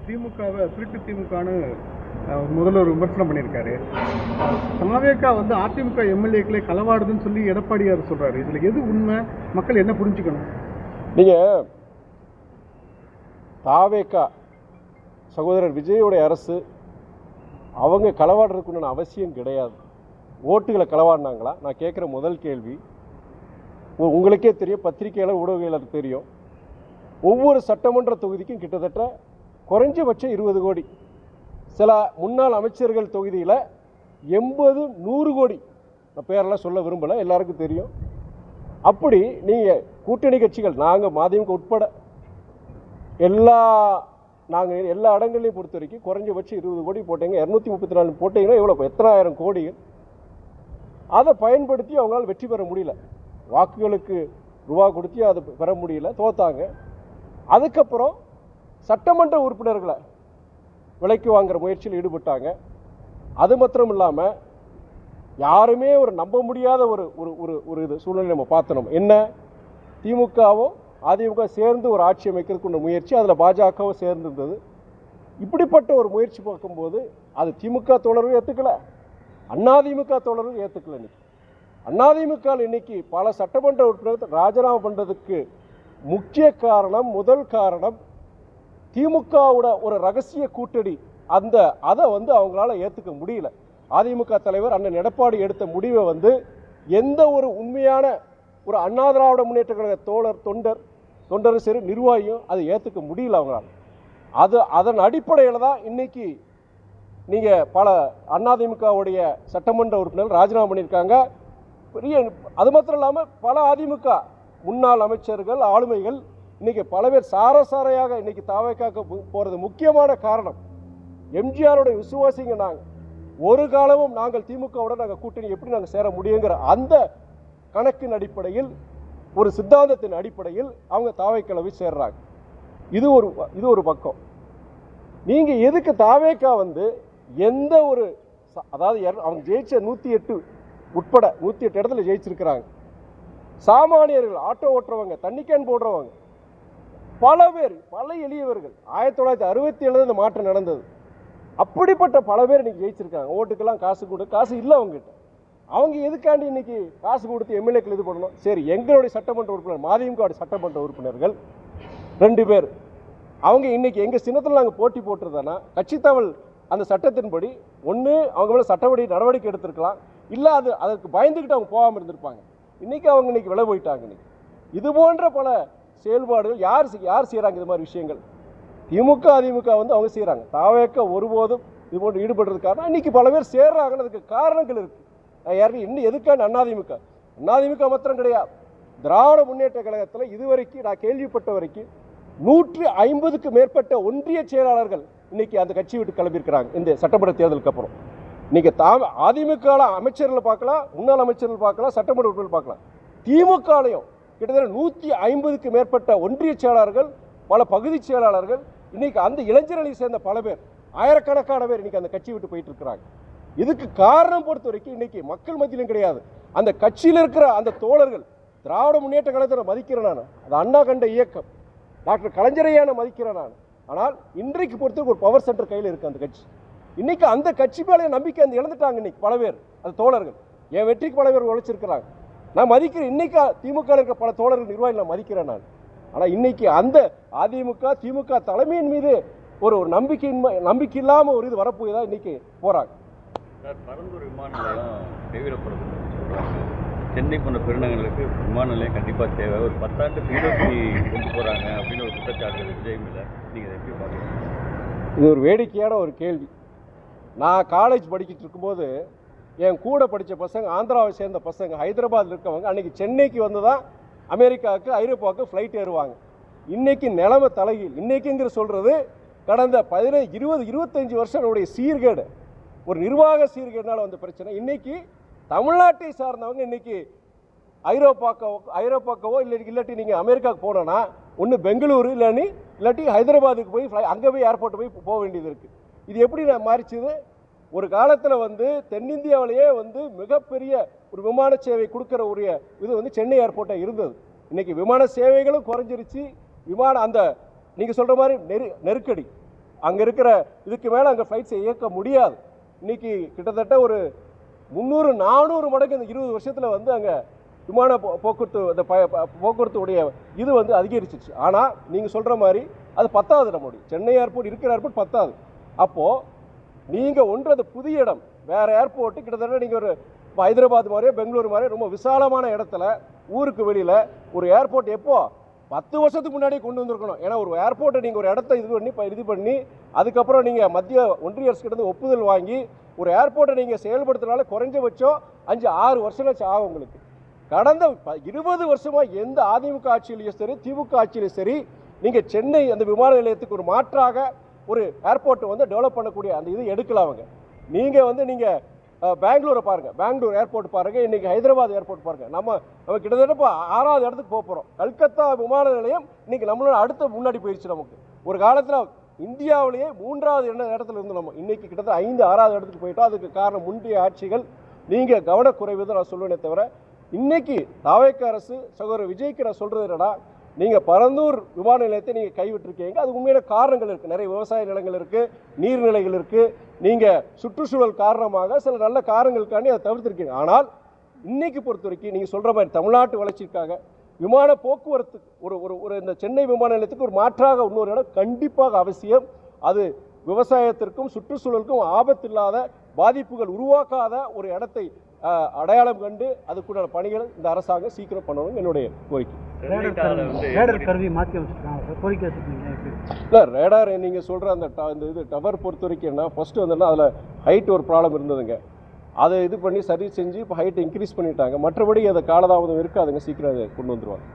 திமுகவை திருட்டு திமுகன்னு முதல்வர் விமர்சனம் பண்ணியிருக்காரு. தாவேகா அதிமுக எம்எல்ஏக்களை களவாடுதுன்னு சொல்லி எடப்பாடியார் சொல்றாரு. இதுல எது உண்மை? மக்கள் என்ன புரிஞ்சுக்கணும்? நீங்க தாவேகா சகோதரர் விஜயோடைய அரசு அவங்க களவாடுறதுக்குன்னு அவசியம் கிடையாது. ஓட்டுகளை களவாடினாங்களா? நான் கேட்குற முதல் கேள்வி. உங்களுக்கே தெரியும், பத்திரிகையாளர் ஊடகங்களுக்கு தெரியும், ஒவ்வொரு சட்டமன்ற தொகுதிக்கும் கிட்டத்தட்ட குறைஞ்சபட்சம் 20 கோடி, சில முன்னாள் அமைச்சர்கள் தொகுதியில் 80-100 கோடி, நான் பேரெல்லாம் சொல்ல விரும்பலை, எல்லாருக்கும் தெரியும். அப்படி நீங்கள் கூட்டணி கட்சிகள், நாங்கள் மதிமுக உட்பட நாங்கள் எல்லா இடங்களையும் பொறுத்த வரைக்கும் குறைஞ்சபட்சம் 20 கோடி போட்டீங்க, 234 போட்டீங்கன்னா எவ்வளோ, எத்தனாயிரம் கோடிகள். அதை பயன்படுத்தி அவங்களால வெற்றி பெற முடியல. வாக்குகளுக்கு ரூபா கொடுத்து அதை பெற முடியல, தோத்தாங்க. அதுக்கப்புறம் சட்டமன்ற உறுப்பினர்களை விலைக்கு வாங்குற முயற்சியில் ஈடுபட்டாங்க. அது மாத்திரம் இல்லாமல் யாருமே ஒரு நம்ப முடியாத ஒரு இது சூழ்நிலை நம்ம பார்த்தோம். என்ன, திமுகவும் அதிமுக சேர்ந்து ஒரு ஆட்சி அமைக்கிறதுக்குள்ள முயற்சி, அதில் பாஜகவும் சேர்ந்திருந்தது. இப்படிப்பட்ட ஒரு முயற்சி பார்க்கும்போது அது திமுக தோழரும் ஏற்றுக்கல, அதிமுக தோழரும் ஏற்றுக்கல. இன்னைக்கு இன்னைக்கு பல சட்டமன்ற உறுப்பினர்கள் ராஜினாமா பண்ணுறதுக்கு முக்கிய காரணம், முதல் காரணம், திமுகவோட ஒரு ரகசிய கூட்டணி. அதை அவங்களால ஏற்றுக்க முடியல. அதிமுக தலைவர் அண்ணன் எடப்பாடி எடுத்த முடிவை எந்த ஒரு உண்மையான ஒரு அண்ணா திராவிட முன்னேற்ற கழக தொண்டரும் சரி, நிர்வாகியும் அதை ஏற்றுக்க முடியல அவங்களால. அதன் அடிப்படையில் தான் இன்னைக்கு நீங்கள் பல அதிமுகவுடைய சட்டமன்ற உறுப்பினர்கள் ராஜினாமா பண்ணியிருக்காங்க. பெரிய அது மாத்திரம் இல்லாமல் பல அதிமுக முன்னாள் அமைச்சர்கள், ஆளுமைகள் இன்னைக்கு பல பேர் சாரசாரையாக இன்னைக்கு தாவேக்காக்கு போகிறது முக்கியமான காரணம், எம்ஜிஆருடைய விசுவாசிங்க நாங்கள், ஒரு காலமும் நாங்கள் திமுகவோட நாங்கள் கூட்டணி எப்படி நாங்கள் சேர முடியுங்கிற அந்த கணக்கின் அடிப்படையில், ஒரு சித்தாந்தத்தின் அடிப்படையில் அவங்க தாவேக்காவை சேர்றாங்க. இது ஒரு பக்கம். நீங்கள் எதுக்கு தாவேக்கா எந்த ஒரு, அதாவது அவங்க ஜெயிச்ச 108 உட்பட 108 இடத்துல ஜெயிச்சிருக்கிறாங்க. சாமானியர்கள், ஆட்டோ ஓட்டுறவங்க, தண்ணி கேன் போடுறவங்க, பல பேர், பல எளியவர்கள், 1967 இந்த மாற்றம் நடந்தது. அப்படிப்பட்ட பல பேர் இன்னைக்கு ஜெயிச்சிருக்காங்க. ஓட்டுக்கெல்லாம் காசு இல்லை அவங்ககிட்ட. அவங்க எதுக்காண்டி இன்னைக்கு காசு கொடுத்து எம்எல்ஏக்கள் இது பண்ணணும்? சரி, எங்களுடைய சட்டமன்ற உறுப்பினர், மதிமுக சட்டமன்ற உறுப்பினர்கள் 2 பேர், அவங்க இன்னைக்கு எங்கள் சின்னத்தில் நாங்கள் போட்டி போட்டிருந்தோன்னா கட்சித்தவள் அந்த சட்டத்தின்படி ஒன்று அவங்க மேலே சட்டப்படி நடவடிக்கை எடுத்திருக்கலாம், இல்லை அதற்கு பயந்துக்கிட்டு அவங்க போகாமல் இருந்திருப்பாங்க. இன்னைக்கு அவங்க இன்னைக்கு விலை போயிட்டாங்க. இன்னைக்கு இது போன்ற பல செயல்பாடுகள் யார் செய்கிறாங்க? இது மாதிரி விஷயங்கள் திமுக அதிமுக அவங்க செய்கிறாங்க. தாவேக்கா ஒருபோதும் இது போன்று ஈடுபடுறதுக்காக இன்னைக்கு பல பேர் சேர்றாங்கன்னு அதுக்கு காரணங்கள் இருக்குது. யாருக்கு இன்னும் எதுக்கான அதிமுக மாத்திரம் கிடையாது, திராவிட முன்னேற்ற கழகத்தில் இதுவரைக்கும் நான் கேள்விப்பட்ட வரைக்கும் 150க்கு மேற்பட்ட ஒன்றிய செயலாளர்கள் இன்னைக்கு அந்த கட்சி விட்டு கிளம்பியிருக்கிறாங்க. இந்த சட்டமன்ற தேர்தலுக்கு அப்புறம் இன்னைக்கு அதிமுக அமைச்சர்கள் பார்க்கலாம், முன்னாள் அமைச்சர்கள் பார்க்கலாம், சட்டமன்ற உறுப்பினர்கள் பார்க்கலாம். திமுகலையும் கிட்டத்தட்ட 150க்கு மேற்பட்ட ஒன்றிய செயலாளர்கள், பல பகுதி செயலாளர்கள், இன்னைக்கு அந்த இளைஞர்களை சேர்ந்த பல பேர், ஆயிரக்கணக்கான பேர் இன்னைக்கு அந்த கட்சி விட்டு போயிட்டு இருக்கிறாங்க. இதுக்கு காரணம் பொறுத்த வரைக்கும் இன்னைக்கு மக்கள் மத்தியிலும் கிடையாது, அந்த கட்சியில் இருக்கிற அந்த தோழர்கள். திராவிட முன்னேற்ற கழகத்தை மதிக்கிறேன் நான், அது அண்ணா கண்ட இயக்கம், டாக்டர் கலைஞரையான மதிக்கிறேன் நான். ஆனால் இன்றைக்கு பொறுத்தவரைக்கும் ஒரு பவர் சென்டர் கையில் இருக்குது அந்த கட்சி. இன்னைக்கு அந்த கட்சி மேலே நம்பிக்கை இழந்துட்டாங்க இன்னைக்கு பல பேர், அந்த தோழர்கள். என் வெற்றிக்கு பல பேர் உழைச்சிருக்கிறாங்க, நான் மதிக்கிறேன். இன்னைக்கு திமுக இருக்க பல தோழர்கள், நிர்வாகிகள் நான் மதிக்கிறேன் நான். ஆனால் இன்னைக்கு அந்த அதிமுக திமுக தலைமையின் மீது ஒரு நம்பிக்கை இல்லாமல் ஒரு இது வரப்போகுதா இன்னைக்கு போறாங்க. பரந்தூர் விமான நிலையம் கைவிடப்படுது சொல்றாங்க. சென்னை போன்ற பெருநகர்களுக்கு விமான நிலையம் கண்டிப்பாக தேவை. ஒரு 10 ஆண்டு பின்னோக்கி கொண்டு போறாங்க அப்படின்னு ஒரு குற்றச்சாட்டு விஜயம் இல்லை. நீங்கள் எப்படி பார்க்குறீங்க? இது ஒரு வேடிக்கையான ஒரு கேள்வி. நான் காலேஜ் படிக்கிட்டு இருக்கும்போது என் கூட படித்த பசங்க, ஆந்திராவை சேர்ந்த பசங்க, ஹைதராபாத்தில் இருக்கவங்க அன்றைக்கி சென்னைக்கு வந்து தான் அமெரிக்காவுக்கு ஐரோப்பாவுக்கு ஃப்ளைட் ஏறுவாங்க. இன்றைக்கி நிலைமை தலைகீழ். இன்றைக்கிங்கிற சொல்கிறது கடந்த 15, 20, 25 வருஷம் நம்முடைய சீர்கேடு, ஒரு நிர்வாக சீர்கேடுனால வந்த பிரச்சனை. இன்றைக்கி தமிழ்நாட்டை சார்ந்தவங்க இன்றைக்கி ஐரோப்பாக்கவோ இல்லாட்டி நீங்கள் அமெரிக்காவுக்கு போனோன்னா ஒன்று பெங்களூரு இல்லாட்டி ஹைதராபாத்துக்கு போய் அங்கே போய் ஏர்போர்ட்டு போக வேண்டியது இருக்குது. இது எப்படி மாறிச்சுது? ஒரு காலத்தில் தென்னிந்தியாவிலேயே மிகப்பெரிய ஒரு விமான சேவை கொடுக்குற ஒரு இது சென்னை ஏர்போர்ட்டாக இருந்தது. இன்றைக்கி விமான சேவைகளும் குறைஞ்சிருச்சு. அந்த நீங்கள் சொல்கிற மாதிரி நெருக்கடி, அங்கே இருக்கிற இதுக்கு மேலே அங்கே ஃப்ளைட்ஸை இயக்க முடியாது. இன்னைக்கு கிட்டத்தட்ட ஒரு 300-400 மடங்கு இந்த 20 வருஷத்தில் வந்து அங்கே விமான போக்குவரத்து அந்த போக்குவரத்துடைய இது வந்து அதிகரிச்சிச்சு. ஆனால் நீங்கள் சொல்கிற மாதிரி அது பத்தாது. நம்முடைய சென்னை ஏர்போர்ட் இருக்கிற ஏர்போர்ட் பத்தாது. அப்போது நீங்கள் ஒன்றது புதிய இடம், வேறு ஏர்போர்ட்டு கிட்டத்தட்ட நீங்கள் ஒரு ஹைதராபாத் மாதிரியோ பெங்களூர் மாதிரியோ ரொம்ப விசாலமான இடத்துல ஊருக்கு வெளியில் ஒரு ஏர்போர்ட் எப்போ 10 வருஷத்துக்கு முன்னாடி கொண்டு வந்திருக்கணும். ஏன்னா ஒரு ஏர்போர்ட்டை நீங்கள் ஒரு இடத்த இது பண்ணி அதுக்கப்புறம் நீங்கள் மத்திய ஒன்றிய அரசு கிட்ட ஒப்புதல் வாங்கி ஒரு ஏர்போர்ட்டை நீங்கள் செயல்படுத்தினால குறைஞ்சபட்சம் 5-6 வருஷம் ஆகும் உங்களுக்கு. கடந்த 20 வருஷமாக எந்த அதிமுக ஆட்சியிலையும் சரி திமுக ஆட்சியிலையும் சரி நீங்கள் சென்னை அந்த விமான நிலையத்துக்கு ஒரு மாற்றாக ஒரு ஏர்போர்ட்டை வந்து டெவலப் பண்ணக்கூடிய அந்த இது எடுக்கலாம். அவங்க நீங்கள் வந்து நீங்கள் பெங்களூரை பாருங்கள், பெங்களூர் ஏர்போர்ட் பாருங்கள், இன்றைக்கி ஹைதராபாத் ஏர்போர்ட் பாருங்கள். நம்ம கிட்டத்தட்ட இப்போ 6வது இடத்துக்கு போகிறோம். கல்கத்தா விமான நிலையம் இன்றைக்கி நம்மளோட அடுத்த முன்னாடி போயிடுச்சு. நமக்கு ஒரு காலத்தில் இந்தியாவிலேயே 3வது இடத்துல இருந்து நம்ம இன்றைக்கி கிட்டத்தட்ட 5-6வது இடத்துக்கு போயிட்டோம். அதுக்கு காரணம் முந்தைய ஆட்சிகள். நீங்கள் கவனக்குறைவு தான் நான் சொல்லுவேனே தவிர, இன்னைக்கு தாவேக்கா அரசு சகோதரர் விஜய்க்கு நான் சொல்கிறது என்னடா, நீங்கள் பரந்தூர் விமான நிலையத்தை நீங்கள் கைவிட்டிருக்கீங்க. அது உண்மையான காரணங்கள் இருக்குது. நிறைய விவசாய நிலங்கள் இருக்குது, நீர்நிலைகள் இருக்குது. நீங்கள் சுற்றுச்சூழல் காரணமாக சில நல்ல காரணங்களுக்காண்டி அதை தவிர்த்திருக்கீங்க. ஆனால் இன்னைக்கு பொறுத்த வரைக்கும் நீங்கள் சொல்கிற மாதிரி தமிழ்நாட்டு வளர்ச்சிக்காக விமான போக்குவரத்து ஒரு இந்த சென்னை விமான நிலையத்துக்கு ஒரு மாற்றாக இன்னொரு இடம் கண்டிப்பாக அவசியம். அது விவசாயத்திற்கும் சுற்றுச்சூழலுக்கும் ஆபத்தில்லாத பாதிப்புகள் உருவாக்காத ஒரு இடத்தை அடையாளம் கண்டு அதுக்குண்டான பணிகளை இந்த அரசாங்கம் சீக்கிரம் பண்ணணும் என்னுடைய கோரிக்கை. இல்லை, ரேடார் நீங்கள் சொல்கிற அந்த இது டவர் பொறுத்த வரைக்கும் என்ன, ஃபஸ்ட்டு வந்துன்னா அதில் ஹைட் ஒரு ப்ராப்ளம் இருந்ததுங்க. அதை இது பண்ணி சரி செஞ்சு இப்போ ஹைட் இன்க்ரீஸ் பண்ணிட்டாங்க. மற்றபடி அதை காலதாமதம் இருக்காதுங்க, சீக்கிரம் அதை கொண்டு வந்துருவாங்க.